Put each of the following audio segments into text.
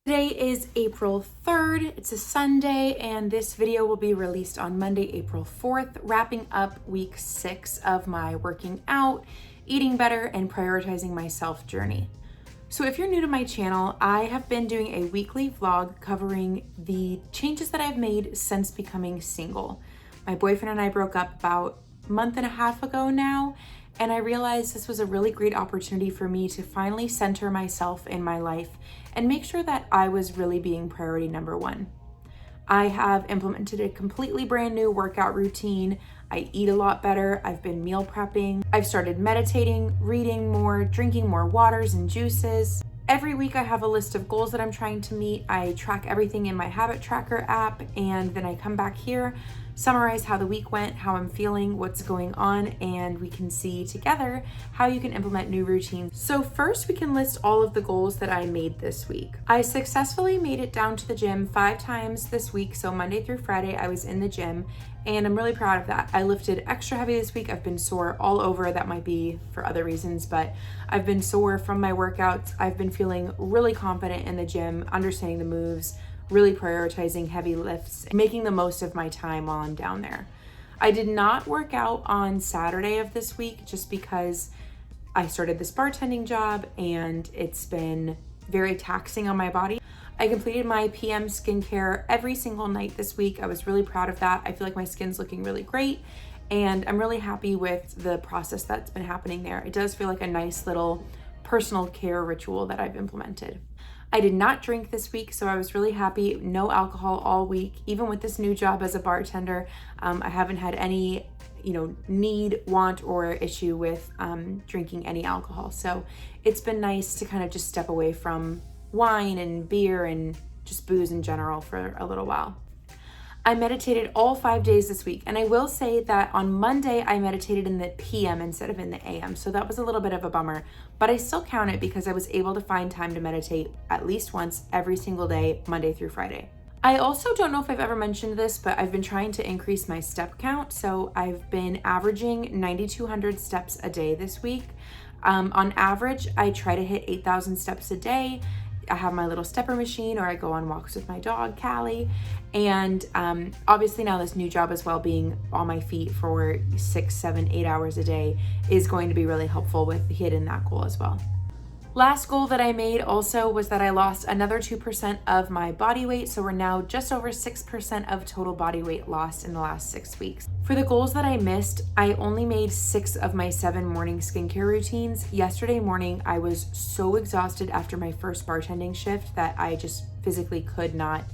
Today is April 3rd, it's a Sunday, and this video will be released on Monday, April 4th, wrapping up week 6 of my working out, eating better, and prioritizing myself journey. So if you're new to my channel, I have been doing a weekly vlog covering the changes that I've made since becoming single. My boyfriend and I broke up about a month and a half ago now, and I realized this was a really great opportunity for me to finally center myself in my life and make sure that I was really being priority number one. I have implemented a completely brand new workout routine. I eat a lot better. I've been meal prepping. I've started meditating, reading more, drinking more waters and juices. Every week I have a list of goals that I'm trying to meet. I track everything in my habit tracker app, and then I come back here, summarize how the week went, how I'm feeling, what's going on, and we can see together how you can implement new routines. So first we can list all of the goals that I made this week. I successfully made it down to the gym 5 times this week. So Monday through Friday I was in the gym, and I'm really proud of that. I lifted extra heavy this week. I've been sore all over. That might be for other reasons, but I've been sore from my workouts. I've been feeling really confident in the gym, understanding the moves, really prioritizing heavy lifts, making the most of my time while I'm down there. I did not work out on Saturday of this week just because I started this bartending job and it's been very taxing on my body. I completed my PM skincare every single night this week. I was really proud of that. I feel like my skin's looking really great, and I'm really happy with the process that's been happening there. It does feel like a nice little personal care ritual that I've implemented. I did not drink this week, so I was really happy. No alcohol all week. Even with this new job as a bartender, I haven't had any need, want, or issue with drinking any alcohol. So it's been nice to kind of just step away from wine and beer and just booze in general for a little while. I meditated all 5 days this week, and I will say that on Monday I meditated in the PM instead of in the AM, so that was a little bit of a bummer, but I still count it because I was able to find time to meditate at least once every single day, Monday through Friday. I also don't know if I've ever mentioned this, but I've been trying to increase my step count, so I've been averaging 9,200 steps a day this week. On average, I try to hit 8,000 steps a day. I have my little stepper machine, or I go on walks with my dog, Callie. And obviously now this new job as well, being on my feet for 6, 7, 8 hours a day is going to be really helpful with hitting that goal as well. Last goal that I made also was that I lost another 2% of my body weight. So we're now just over 6% of total body weight lost in the last 6 weeks. For the goals that I missed, I only made 6 of my 7 morning skincare routines. Yesterday morning, I was so exhausted after my first bartending shift that I just physically could not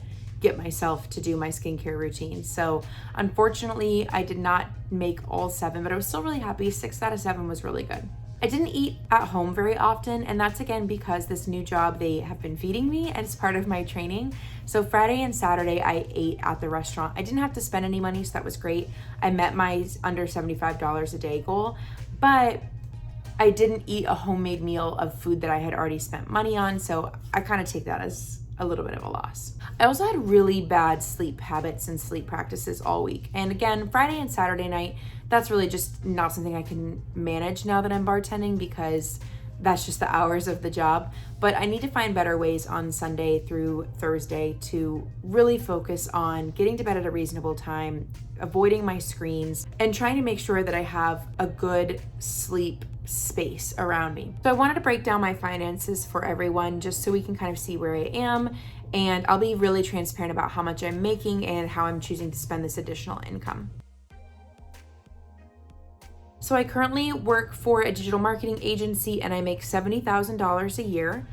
get myself to do my skincare routine. So unfortunately, I did not make all 7, but I was still really happy. 6 out of 7 was really good. I didn't eat at home very often, and that's again because this new job, they have been feeding me and it's part of my training. So Friday and Saturday I ate at the restaurant. I didn't have to spend any money, so that was great. I met my under $75 a day goal, but I didn't eat a homemade meal of food that I had already spent money on, so I kind of take that as a little bit of a loss. I also had really bad sleep habits and sleep practices all week. And again, Friday and Saturday night, that's really just not something I can manage now that I'm bartending because that's just the hours of the job. But I need to find better ways on Sunday through Thursday to really focus on getting to bed at a reasonable time, avoiding my screens, and trying to make sure that I have a good sleep space around me. So I wanted to break down my finances for everyone just so we can kind of see where I am, and I'll be really transparent about how much I'm making and how I'm choosing to spend this additional income. So I currently work for a digital marketing agency and I make $70,000 a year,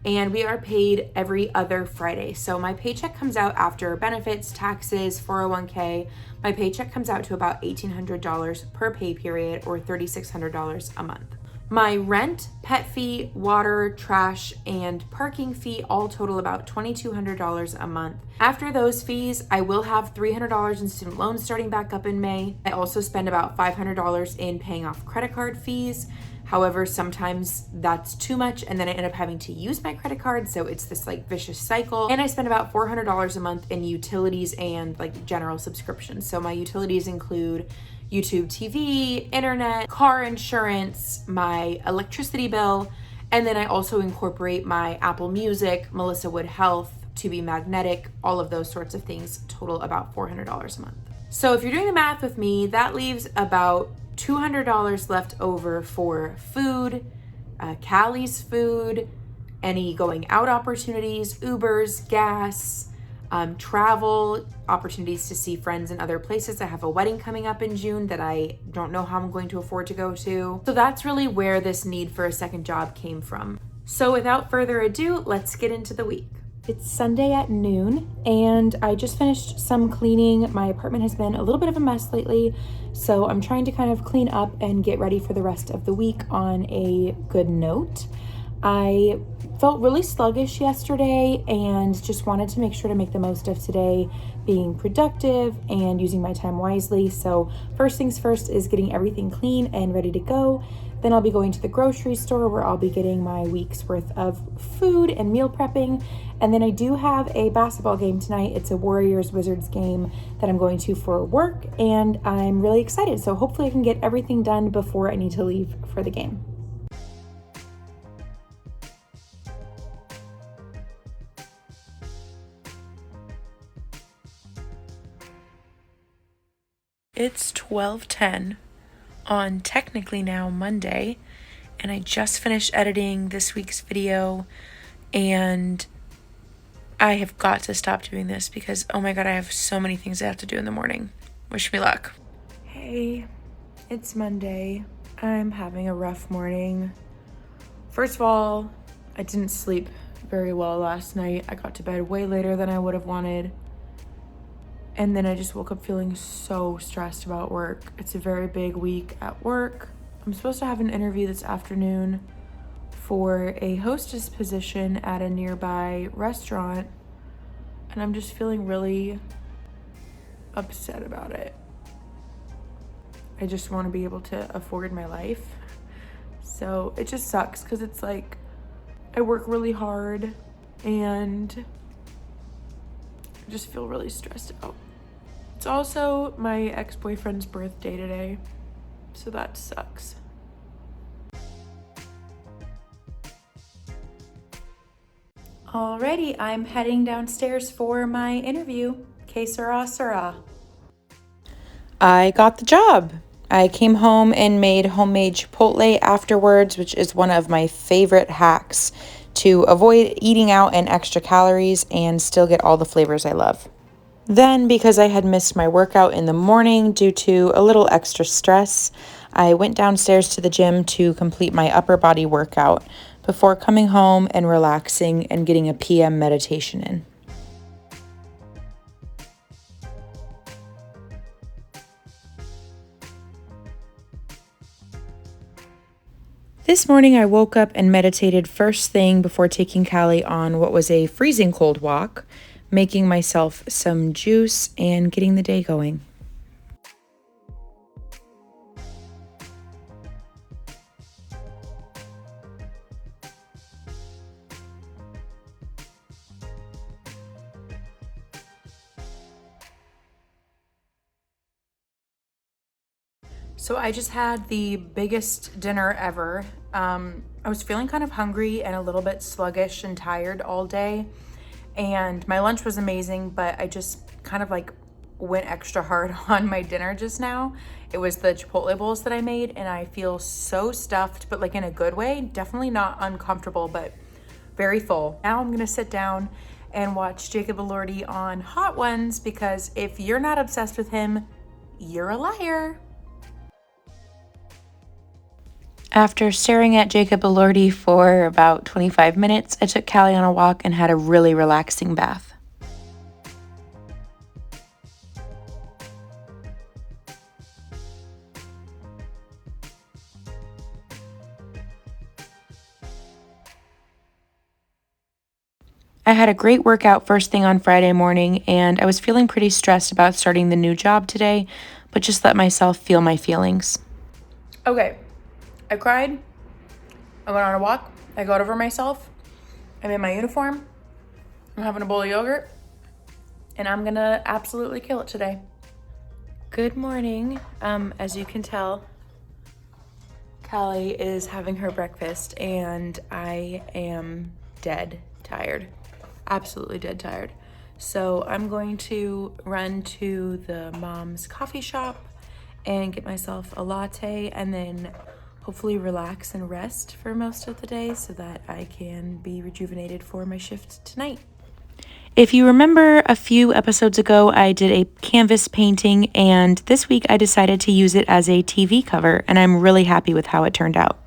and we are paid every other Friday. So my paycheck comes out after benefits, taxes, 401k. My paycheck comes out to about $1,800 per pay period, or $3,600 a month. My rent, pet fee, water, trash, and parking fee all total about $2,200 a month. After those fees, I will have $300 in student loans starting back up in May. I also spend about $500 in paying off credit card fees. However, sometimes that's too much and then I end up having to use my credit card, so it's this like vicious cycle. And I spend about $400 a month in utilities and like general subscriptions. So my utilities include YouTube TV, internet, car insurance, my electricity bill, And then I also incorporate my Apple Music, Melissa Wood Health, To Be Magnetic, all of those sorts of things total about $400 a month. So if you're doing the math with me, that leaves about $200 left over for food, Callie's food, any going out opportunities, Ubers, gas, travel, opportunities to see friends in other places. I have a wedding coming up in June that I don't know how I'm going to afford to go to. So that's really where this need for a second job came from. So without further ado, let's get into the week. It's Sunday at noon and I just finished some cleaning. My apartment has been a little bit of a mess lately, so I'm trying to kind of clean up and get ready for the rest of the week on a good note. I felt really sluggish yesterday and just wanted to make sure to make the most of today, being productive and using my time wisely. So first things first is getting everything clean and ready to go. Then I'll be going to the grocery store where I'll be getting my week's worth of food and meal prepping. And then I do have a basketball game tonight. It's a Warriors-Wizards game that I'm going to for work, and I'm really excited. So hopefully I can get everything done before I need to leave for the game. It's 12:10 on technically now Monday, and I just finished editing this week's video, and I have got to stop doing this because, oh my God, I have so many things I have to do in the morning. Wish me luck. Hey, it's Monday. I'm having a rough morning. First of all, I didn't sleep very well last night. I got to bed way later than I would have wanted. And then I just woke up feeling so stressed about work. It's a very big week at work. I'm supposed to have an interview this afternoon for a hostess position at a nearby restaurant, and I'm just feeling really upset about it. I just want to be able to afford my life. So it just sucks because it's like I work really hard and I just feel really stressed out. It's also my ex-boyfriend's birthday today, so that sucks. Alrighty, I'm heading downstairs for my interview. Que sera, sera. I got the job. I came home and made homemade Chipotle afterwards, which is one of my favorite hacks to avoid eating out and extra calories and still get all the flavors I love. Then, because I had missed my workout in the morning due to a little extra stress, I went downstairs to the gym to complete my upper body workout before coming home and relaxing and getting a PM meditation in. This morning I woke up and meditated first thing before taking Callie on what was a freezing cold walk, making myself some juice and getting the day going. So I just had the biggest dinner ever. I was feeling kind of hungry and a little bit sluggish and tired all day. And my lunch was amazing, but I just kind of like went extra hard on my dinner just now. It was the Chipotle bowls that I made, and I feel so stuffed, but like in a good way. Definitely not uncomfortable, but very full. Now I'm gonna sit down and watch Jacob Elordi on Hot Ones, because if you're not obsessed with him, you're a liar. After staring at Jacob Elordi for about 25 minutes, I took Callie on a walk and had a really relaxing bath. I had a great workout first thing on Friday morning, and I was feeling pretty stressed about starting the new job today, but just let myself feel my feelings. Okay. I cried, I went on a walk, I got over myself, I'm in my uniform, I'm having a bowl of yogurt, and I'm gonna absolutely kill it today. Good morning. As you can tell, Callie is having her breakfast and I am dead tired. Absolutely dead tired. So I'm going to run to the mom's coffee shop and get myself a latte and then hopefully relax and rest for most of the day so that I can be rejuvenated for my shift tonight. If you remember a few episodes ago, I did a canvas painting, and this week I decided to use it as a TV cover, and I'm really happy with how it turned out.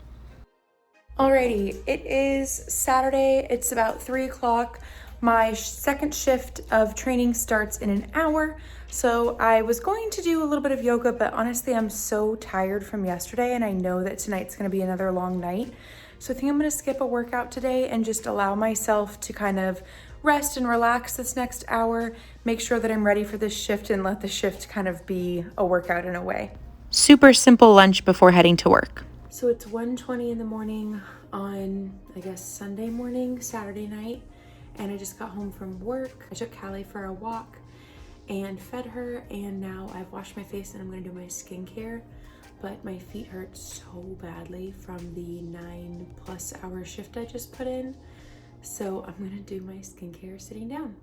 Alrighty, it is Saturday. It's about 3 o'clock. My second shift of training starts in an hour, so I was going to do a little bit of yoga, but honestly, I'm so tired from yesterday, and I know that tonight's going to be another long night. So I think I'm going to skip a workout today and just allow myself to kind of rest and relax this next hour, make sure that I'm ready for this shift and let the shift kind of be a workout in a way. Super simple lunch before heading to work. So it's 1:20 in the morning on, I guess, Sunday morning, Saturday night, and I just got home from work. I took Callie for a walk and fed her, and now I've washed my face and I'm gonna do my skincare, but my feet hurt so badly from the 9+ hour shift I just put in. So I'm gonna do my skincare sitting down.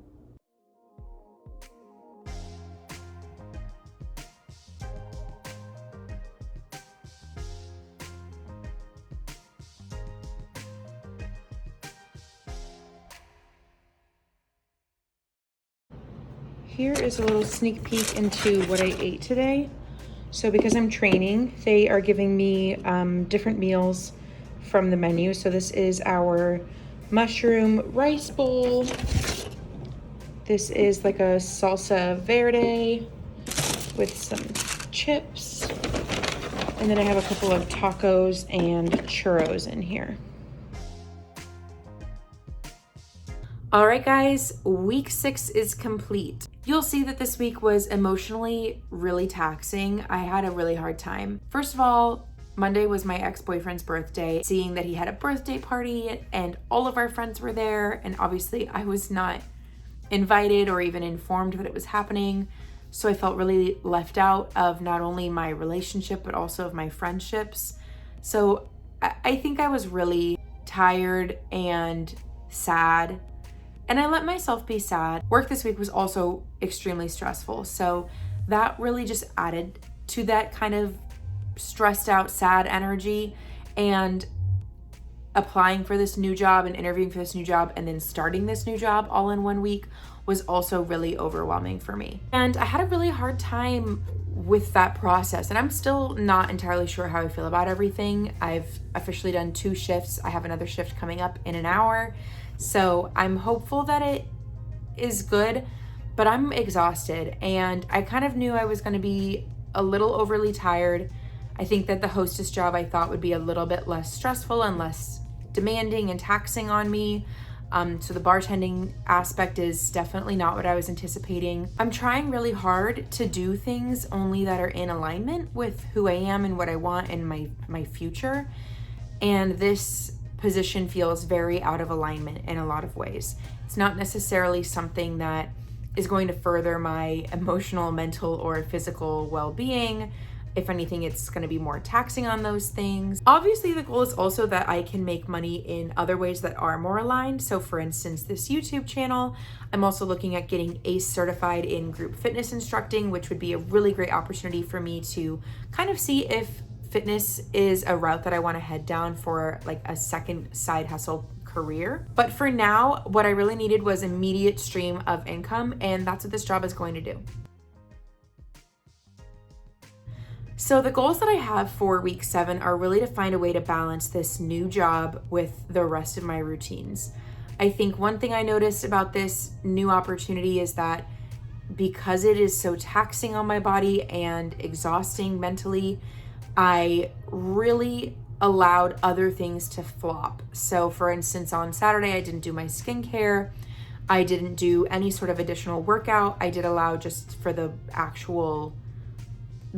Here is a little sneak peek into what I ate today. So because I'm training, they are giving me different meals from the menu. So this is our mushroom rice bowl. This is like a salsa verde with some chips. And then I have a couple of tacos and churros in here. All right, guys, week 6 is complete. You'll see that this week was emotionally really taxing. I had a really hard time. First of all, Monday was my ex-boyfriend's birthday. Seeing that he had a birthday party and all of our friends were there, and obviously I was not invited or even informed that it was happening. So I felt really left out of not only my relationship, but also of my friendships. So I think I was really tired and sad, and I let myself be sad. Work this week was also extremely stressful. So that really just added to that kind of stressed out, sad energy. And applying for this new job and interviewing for this new job and then starting this new job all in 1 week was also really overwhelming for me. And I had a really hard time with that process, and I'm still not entirely sure how I feel about everything. I've officially done 2 shifts. I have another shift coming up in an hour. So I'm hopeful that it is good, but I'm exhausted, and I kind of knew I was going to be a little overly tired. I think that the hostess job I thought would be a little bit less stressful and less demanding and taxing on me. So the bartending aspect is definitely not what I was anticipating. I'm trying really hard to do things only that are in alignment with who I am and what I want in my future. And this position feels very out of alignment in a lot of ways. It's not necessarily something that is going to further my emotional, mental, or physical well-being. If anything, it's going to be more taxing on those things. Obviously, the goal is also that I can make money in other ways that are more aligned. So for instance, this YouTube channel, I'm also looking at getting ACE certified in group fitness instructing, which would be a really great opportunity for me to kind of see if fitness is a route that I want to head down for like a second side hustle career. But for now, what I really needed was immediate stream of income, and that's what this job is going to do. So the goals that I have for week 7 are really to find a way to balance this new job with the rest of my routines. I think one thing I noticed about this new opportunity is that because it is so taxing on my body and exhausting mentally, I really allowed other things to flop. So for instance, on Saturday, I didn't do my skincare. I didn't do any sort of additional workout. I did allow just for the actual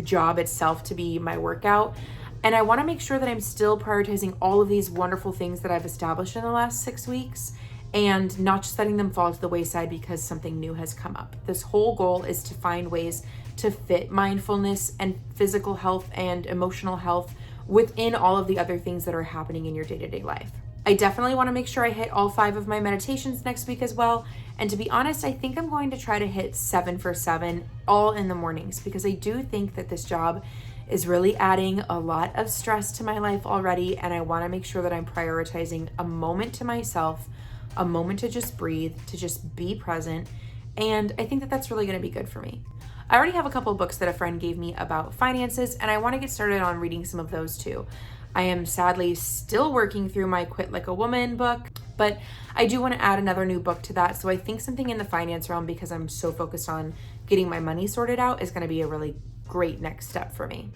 job itself to be my workout. And I want to make sure that I'm still prioritizing all of these wonderful things that I've established in the last 6 weeks and not just letting them fall to the wayside because something new has come up. This whole goal is to find ways to fit mindfulness and physical health and emotional health within all of the other things that are happening in your day-to-day life. I definitely want to make sure I hit all 5 of my meditations next week as well. And to be honest, I think I'm going to try to hit 7 for 7 all in the mornings, because I do think that this job is really adding a lot of stress to my life already. And I want to make sure that I'm prioritizing a moment to myself, a moment to just breathe, to just be present. And I think that that's really going to be good for me. I already have a couple books that a friend gave me about finances, and I want to get started on reading some of those too. I am sadly still working through my Quit Like a Woman book, but I do want to add another new book to that. So I think something in the finance realm, because I'm so focused on getting my money sorted out, is going to be a really great next step for me.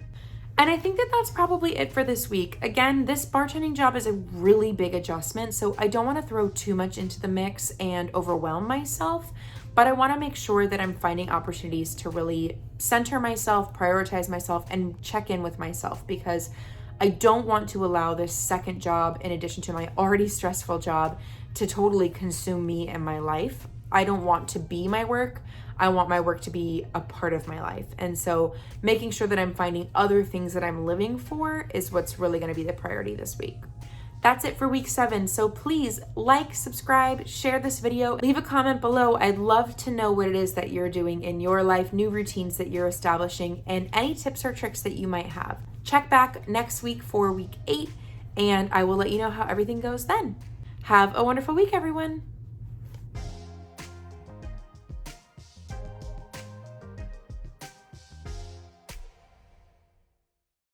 And I think that that's probably it for this week. Again, this bartending job is a really big adjustment, so I don't want to throw too much into the mix and overwhelm myself, but I want to make sure that I'm finding opportunities to really center myself, prioritize myself, and check in with myself, because I don't want to allow this second job, in addition to my already stressful job, to totally consume me and my life. I don't want to be my work. I want my work to be a part of my life. And so making sure that I'm finding other things that I'm living for is what's really going to be the priority this week. That's it for week 7. So please like, subscribe, share this video, leave a comment below. I'd love to know what it is that you're doing in your life, new routines that you're establishing, and any tips or tricks that you might have. Check back next week for week 8, and I will let you know how everything goes then. Have a wonderful week, everyone.